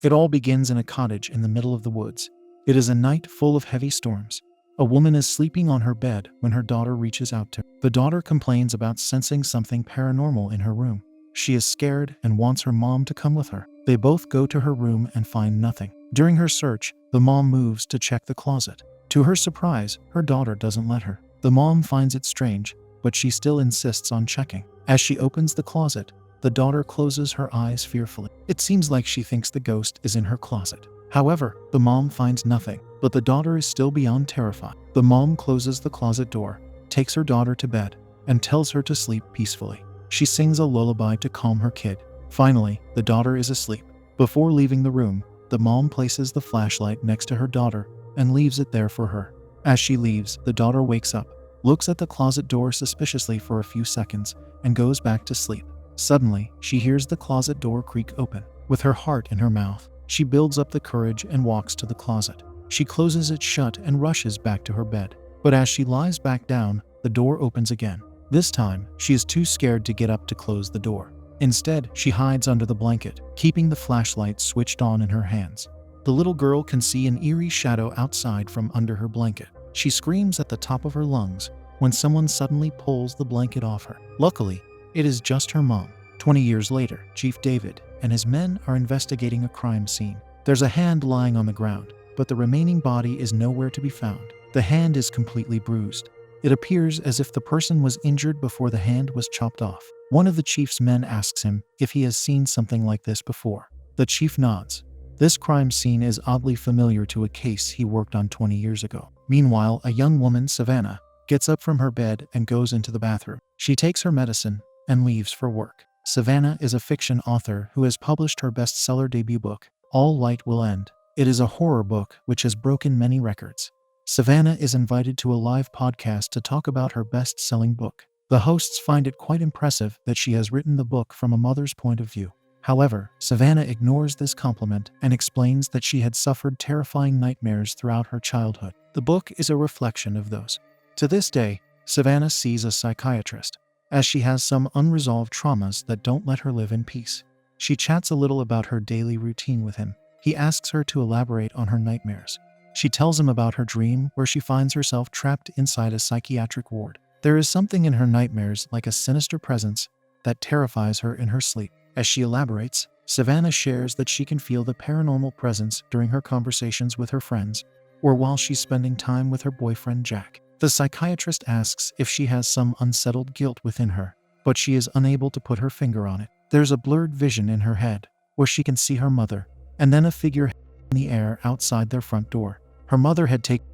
It all begins in a cottage in the middle of the woods. It is a night full of heavy storms. A woman is sleeping on her bed when her daughter reaches out to her. The daughter complains about sensing something paranormal in her room. She is scared and wants her mom to come with her. They both go to her room and find nothing. During her search, the mom moves to check the closet. To her surprise, her daughter doesn't let her. The mom finds it strange, but she still insists on checking. As she opens the closet, the daughter closes her eyes fearfully. It seems like she thinks the ghost is in her closet. However, the mom finds nothing, but the daughter is still beyond terrified. The mom closes the closet door, takes her daughter to bed, and tells her to sleep peacefully. She sings a lullaby to calm her kid. Finally, the daughter is asleep. Before leaving the room, the mom places the flashlight next to her daughter and leaves it there for her. As she leaves, the daughter wakes up, looks at the closet door suspiciously for a few seconds, and goes back to sleep. Suddenly, she hears the closet door creak open. With her heart in her mouth, she builds up the courage and walks to the closet. She closes it shut and rushes back to her bed. But as she lies back down, the door opens again. This time, she is too scared to get up to close the door. Instead, she hides under the blanket, keeping the flashlight switched on in her hands. The little girl can see an eerie shadow outside from under her blanket. She screams at the top of her lungs when someone suddenly pulls the blanket off her. Luckily, it is just her mom. 20 years later, Chief David and his men are investigating a crime scene. There's a hand lying on the ground, but the remaining body is nowhere to be found. The hand is completely bruised. It appears as if the person was injured before the hand was chopped off. One of the chief's men asks him if he has seen something like this before. The chief nods. This crime scene is oddly familiar to a case he worked on 20 years ago. Meanwhile, a young woman, Savannah, gets up from her bed and goes into the bathroom. She takes her medicine and leaves for work. Savannah is a fiction author who has published her bestseller debut book, All Light Will End. It is a horror book which has broken many records. Savannah is invited to a live podcast to talk about her best-selling book. The hosts find it quite impressive that she has written the book from a mother's point of view. However, Savannah ignores this compliment and explains that she had suffered terrifying nightmares throughout her childhood. The book is a reflection of those. To this day, Savannah sees a psychiatrist, as she has some unresolved traumas that don't let her live in peace. She chats a little about her daily routine with him. He asks her to elaborate on her nightmares. She tells him about her dream where she finds herself trapped inside a psychiatric ward. There is something in her nightmares like a sinister presence that terrifies her in her sleep. As she elaborates, Savannah shares that she can feel the paranormal presence during her conversations with her friends or while she's spending time with her boyfriend Jack. The psychiatrist asks if she has some unsettled guilt within her, but she is unable to put her finger on it. There's a blurred vision in her head where she can see her mother, and then a figure in the air outside their front door. Her mother had taken,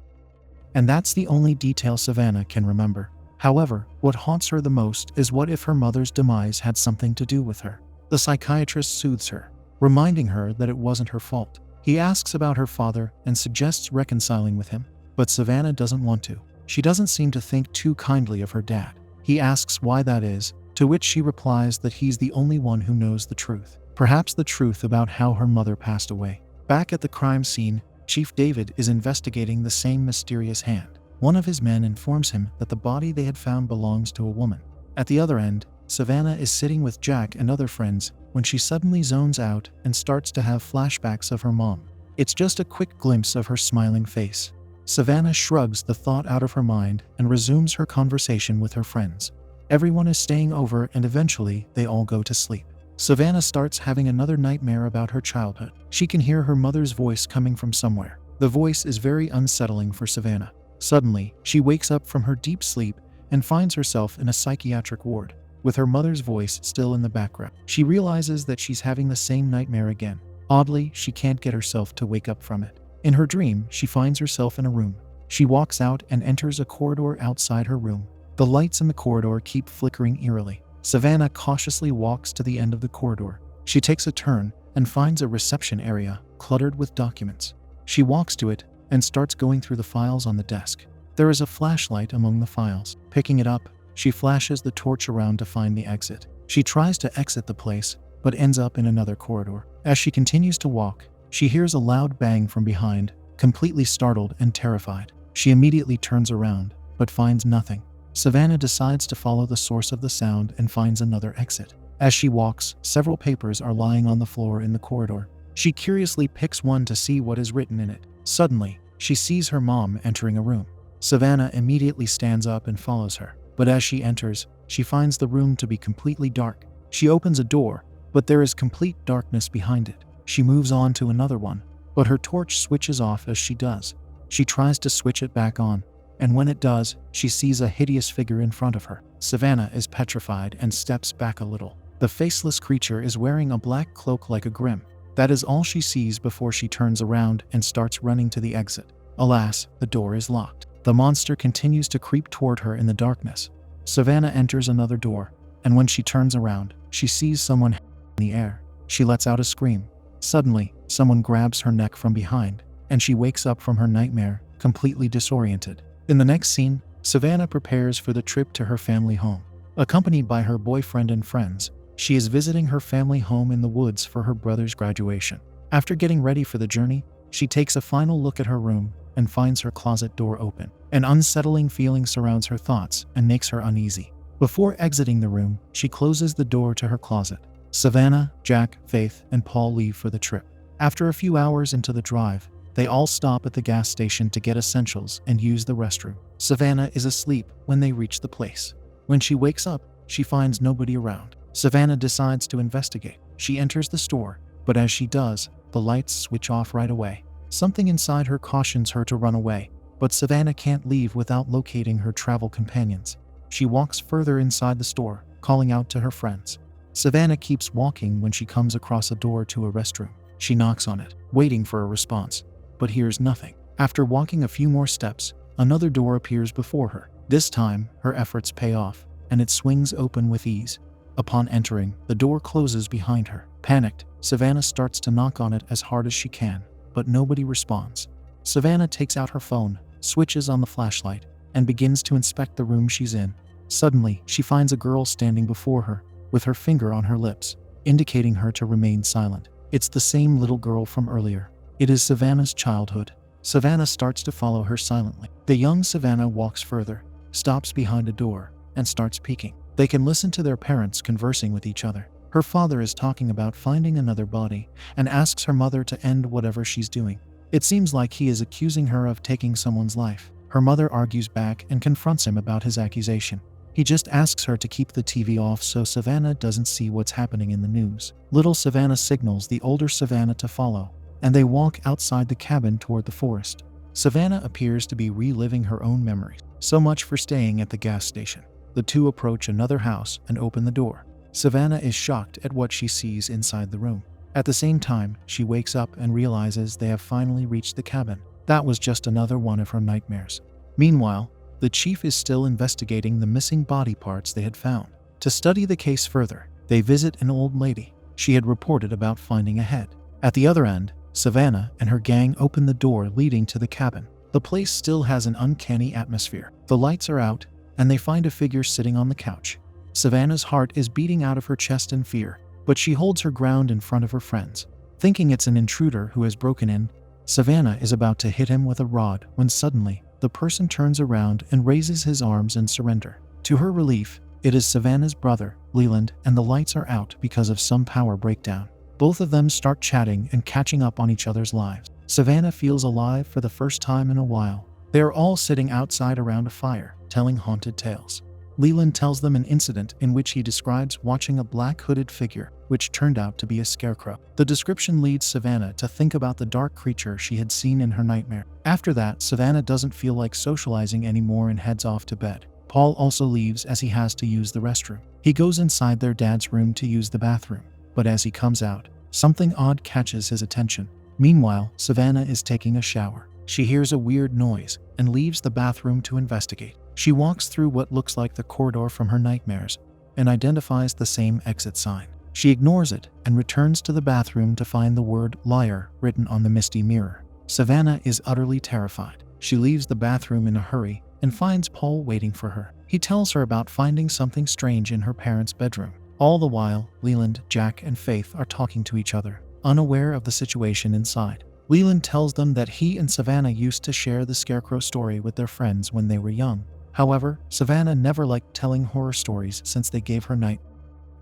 and that's the only detail Savannah can remember. However, what haunts her the most is what if her mother's demise had something to do with her. The psychiatrist soothes her, reminding her that it wasn't her fault. He asks about her father and suggests reconciling with him, but Savannah doesn't want to. She doesn't seem to think too kindly of her dad. He asks why that is, to which she replies that he's the only one who knows the truth. Perhaps the truth about how her mother passed away. Back at the crime scene, Chief David is investigating the same mysterious hand. One of his men informs him that the body they had found belongs to a woman. At the other end, Savannah is sitting with Jack and other friends when she suddenly zones out and starts to have flashbacks of her mom. It's just a quick glimpse of her smiling face. Savannah shrugs the thought out of her mind and resumes her conversation with her friends. Everyone is staying over and eventually they all go to sleep. Savannah starts having another nightmare about her childhood. She can hear her mother's voice coming from somewhere. The voice is very unsettling for Savannah. Suddenly, she wakes up from her deep sleep and finds herself in a psychiatric ward, with her mother's voice still in the background. She realizes that she's having the same nightmare again. Oddly, she can't get herself to wake up from it. In her dream, she finds herself in a room. She walks out and enters a corridor outside her room. The lights in the corridor keep flickering eerily. Savannah cautiously walks to the end of the corridor. She takes a turn and finds a reception area cluttered with documents. She walks to it and starts going through the files on the desk. There is a flashlight among the files. Picking it up, she flashes the torch around to find the exit. She tries to exit the place, but ends up in another corridor. As she continues to walk, she hears a loud bang from behind. Completely startled and terrified, she immediately turns around, but finds nothing. Savannah decides to follow the source of the sound and finds another exit. As she walks, several papers are lying on the floor in the corridor. She curiously picks one to see what is written in it. Suddenly, she sees her mom entering a room. Savannah immediately stands up and follows her. But as she enters, she finds the room to be completely dark. She opens a door, but there is complete darkness behind it. She moves on to another one, but her torch switches off as she does. She tries to switch it back on, and when it does, she sees a hideous figure in front of her. Savannah is petrified and steps back a little. The faceless creature is wearing a black cloak like a grim. That is all she sees before she turns around and starts running to the exit. Alas, the door is locked. The monster continues to creep toward her in the darkness. Savannah enters another door, and when she turns around, she sees someone in the air. She lets out a scream. Suddenly, someone grabs her neck from behind, and she wakes up from her nightmare, completely disoriented. In the next scene, Savannah prepares for the trip to her family home. Accompanied by her boyfriend and friends, she is visiting her family home in the woods for her brother's graduation. After getting ready for the journey, she takes a final look at her room and finds her closet door open. An unsettling feeling surrounds her thoughts and makes her uneasy. Before exiting the room, she closes the door to her closet. Savannah, Jack, Faith, and Paul leave for the trip. After a few hours into the drive, they all stop at the gas station to get essentials and use the restroom. Savannah is asleep when they reach the place. When she wakes up, she finds nobody around. Savannah decides to investigate. She enters the store, but as she does, the lights switch off right away. Something inside her cautions her to run away, but Savannah can't leave without locating her travel companions. She walks further inside the store, calling out to her friends. Savannah keeps walking when she comes across a door to a restroom. She knocks on it, waiting for a response, but hears nothing. After walking a few more steps, another door appears before her. This time, her efforts pay off, and it swings open with ease. Upon entering, the door closes behind her. Panicked, Savannah starts to knock on it as hard as she can, but nobody responds. Savannah takes out her phone, switches on the flashlight, and begins to inspect the room she's in. Suddenly, she finds a girl standing before her, with her finger on her lips, indicating her to remain silent. It's the same little girl from earlier. It is Savannah's childhood. Savannah starts to follow her silently. The young Savannah walks further, stops behind a door, and starts peeking. They can listen to their parents conversing with each other. Her father is talking about finding another body and asks her mother to end whatever she's doing. It seems like he is accusing her of taking someone's life. Her mother argues back and confronts him about his accusation. He just asks her to keep the TV off so Savannah doesn't see what's happening in the news. Little Savannah signals the older Savannah to follow, and they walk outside the cabin toward the forest. Savannah appears to be reliving her own memories. So much for staying at the gas station. The two approach another house and open the door. Savannah is shocked at what she sees inside the room. At the same time, she wakes up and realizes they have finally reached the cabin. That was just another one of her nightmares. Meanwhile, the chief is still investigating the missing body parts they had found. To study the case further, they visit an old lady. She had reported about finding a head. At the other end, Savannah and her gang open the door leading to the cabin. The place still has an uncanny atmosphere. The lights are out, and they find a figure sitting on the couch. Savannah's heart is beating out of her chest in fear, but she holds her ground in front of her friends. Thinking it's an intruder who has broken in, Savannah is about to hit him with a rod when suddenly, the person turns around and raises his arms in surrender. To her relief, it is Savannah's brother, Leland, and the lights are out because of some power breakdown. Both of them start chatting and catching up on each other's lives. Savannah feels alive for the first time in a while. They are all sitting outside around a fire, telling haunted tales. Leland tells them an incident in which he describes watching a black hooded figure, which turned out to be a scarecrow. The description leads Savannah to think about the dark creature she had seen in her nightmare. After that, Savannah doesn't feel like socializing anymore and heads off to bed. Paul also leaves as he has to use the restroom. He goes inside their dad's room to use the bathroom, but as he comes out, something odd catches his attention. Meanwhile, Savannah is taking a shower. She hears a weird noise and leaves the bathroom to investigate. She walks through what looks like the corridor from her nightmares and identifies the same exit sign. She ignores it and returns to the bathroom to find the word liar written on the misty mirror. Savannah is utterly terrified. She leaves the bathroom in a hurry and finds Paul waiting for her. He tells her about finding something strange in her parents' bedroom. All the while, Leland, Jack, and Faith are talking to each other, unaware of the situation inside. Leland tells them that he and Savannah used to share the scarecrow story with their friends when they were young. However, Savannah never liked telling horror stories since they gave her night.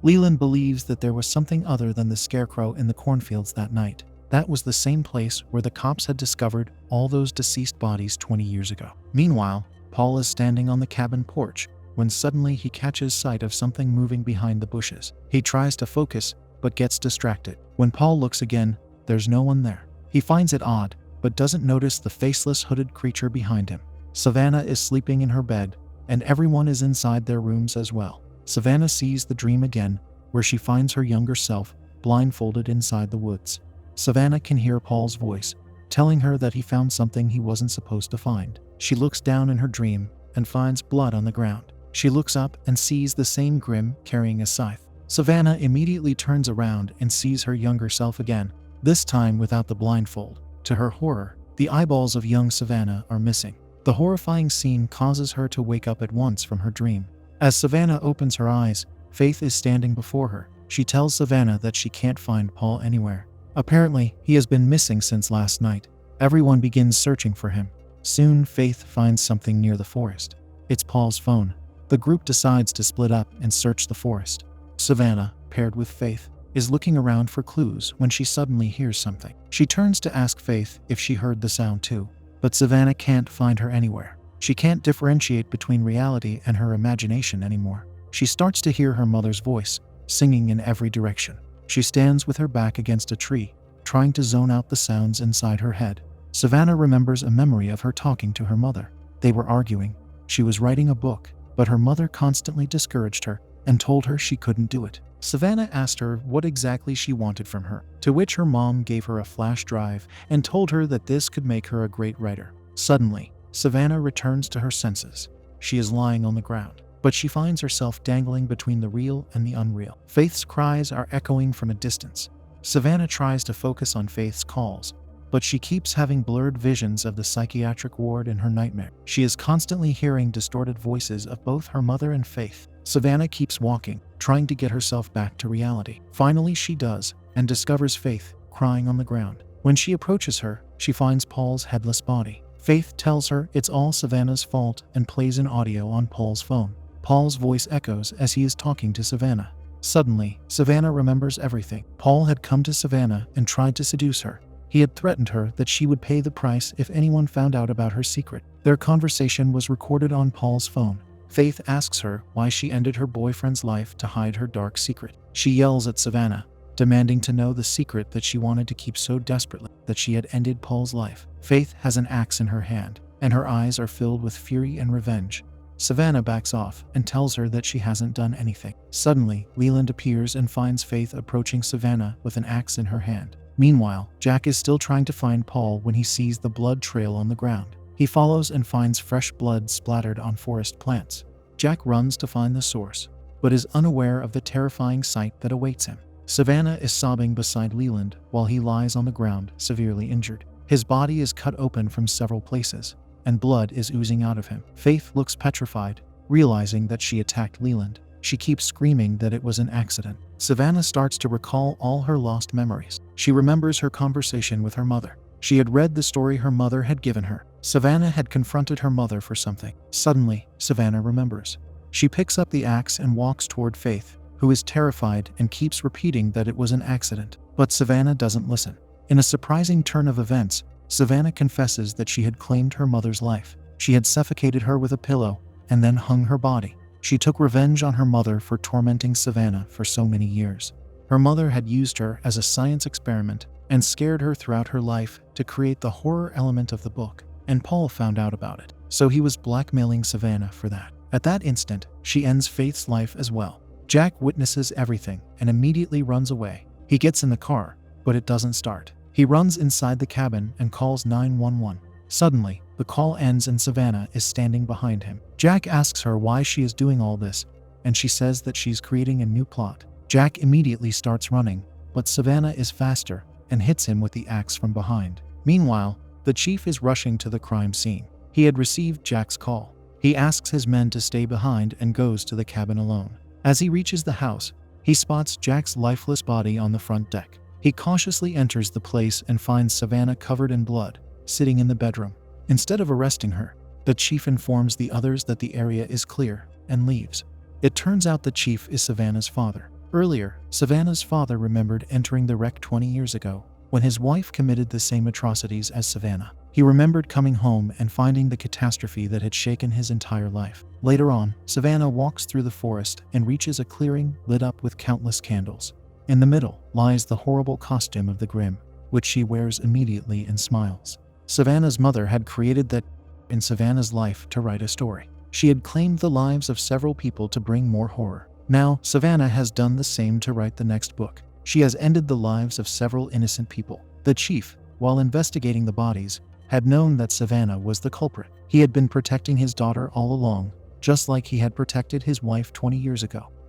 Leland believes that there was something other than the scarecrow in the cornfields that night. That was the same place where the cops had discovered all those deceased bodies 20 years ago. Meanwhile, Paul is standing on the cabin porch when suddenly he catches sight of something moving behind the bushes. He tries to focus, but gets distracted. When Paul looks again, there's no one there. He finds it odd, but doesn't notice the faceless hooded creature behind him. Savannah is sleeping in her bed, and everyone is inside their rooms as well. Savannah sees the dream again, where she finds her younger self blindfolded inside the woods. Savannah can hear Paul's voice, telling her that he found something he wasn't supposed to find. She looks down in her dream and finds blood on the ground. She looks up and sees the same Grim carrying a scythe. Savannah immediately turns around and sees her younger self again, this time without the blindfold. To her horror, the eyeballs of young Savannah are missing. The horrifying scene causes her to wake up at once from her dream. As Savannah opens her eyes, Faith is standing before her. She tells Savannah that she can't find Paul anywhere. Apparently, he has been missing since last night. Everyone begins searching for him. Soon, Faith finds something near the forest. It's Paul's phone. The group decides to split up and search the forest. Savannah, paired with Faith, is looking around for clues when she suddenly hears something. She turns to ask Faith if she heard the sound too, but Savannah can't find her anywhere. She can't differentiate between reality and her imagination anymore. She starts to hear her mother's voice, singing in every direction. She stands with her back against a tree, trying to zone out the sounds inside her head. Savannah remembers a memory of her talking to her mother. They were arguing. She was writing a book, but her mother constantly discouraged her and told her she couldn't do it. Savannah asked her what exactly she wanted from her, to which her mom gave her a flash drive and told her that this could make her a great writer. Suddenly, Savannah returns to her senses. She is lying on the ground, but she finds herself dangling between the real and the unreal. Faith's cries are echoing from a distance. Savannah tries to focus on Faith's calls, but she keeps having blurred visions of the psychiatric ward in her nightmare. She is constantly hearing distorted voices of both her mother and Faith. Savannah keeps walking, trying to get herself back to reality. Finally, she does, and discovers Faith crying on the ground. When she approaches her, she finds Paul's headless body. Faith tells her it's all Savannah's fault and plays an audio on Paul's phone. Paul's voice echoes as he is talking to Savannah. Suddenly, Savannah remembers everything. Paul had come to Savannah and tried to seduce her. He had threatened her that she would pay the price if anyone found out about her secret. Their conversation was recorded on Paul's phone. Faith asks her why she ended her boyfriend's life to hide her dark secret. She yells at Savannah, demanding to know the secret that she wanted to keep so desperately that she had ended Paul's life. Faith has an axe in her hand, and her eyes are filled with fury and revenge. Savannah backs off and tells her that she hasn't done anything. Suddenly, Leland appears and finds Faith approaching Savannah with an axe in her hand. Meanwhile, Jack is still trying to find Paul when he sees the blood trail on the ground. He follows and finds fresh blood splattered on forest plants. Jack runs to find the source, but is unaware of the terrifying sight that awaits him. Savannah is sobbing beside Leland while he lies on the ground, severely injured. His body is cut open from several places, and blood is oozing out of him. Faith looks petrified, realizing that she attacked Leland. She keeps screaming that it was an accident. Savannah starts to recall all her lost memories. She remembers her conversation with her mother. She had read the story her mother had given her. Savannah had confronted her mother for something. Suddenly, Savannah remembers. She picks up the axe and walks toward Faith, who is terrified and keeps repeating that it was an accident. But Savannah doesn't listen. In a surprising turn of events, Savannah confesses that she had claimed her mother's life. She had suffocated her with a pillow and then hung her body. She took revenge on her mother for tormenting Savannah for so many years. Her mother had used her as a science experiment and scared her throughout her life to create the horror element of the book, and Paul found out about it. So he was blackmailing Savannah for that. At that instant, she ends Faith's life as well. Jack witnesses everything and immediately runs away. He gets in the car, but it doesn't start. He runs inside the cabin and calls 911. Suddenly, the call ends and Savannah is standing behind him. Jack asks her why she is doing all this, and she says that she's creating a new plot. Jack immediately starts running, but Savannah is faster and hits him with the axe from behind. Meanwhile, the chief is rushing to the crime scene. He had received Jack's call. He asks his men to stay behind and goes to the cabin alone. As he reaches the house, he spots Jack's lifeless body on the front deck. He cautiously enters the place and finds Savannah covered in blood, sitting in the bedroom. Instead of arresting her, the chief informs the others that the area is clear and leaves. It turns out the chief is Savannah's father. Earlier, Savannah's father remembered entering the wreck 20 years ago when his wife committed the same atrocities as Savannah. He remembered coming home and finding the catastrophe that had shaken his entire life. Later on, Savannah walks through the forest and reaches a clearing lit up with countless candles. In the middle lies the horrible costume of the Grimm, which she wears immediately and smiles. Savannah's mother had created that in Savannah's life to write a story. She had claimed the lives of several people to bring more horror. Now, Savannah has done the same to write the next book. She has ended the lives of several innocent people. The chief, while investigating the bodies, had known that Savannah was the culprit. He had been protecting his daughter all along, just like he had protected his wife 20 years ago.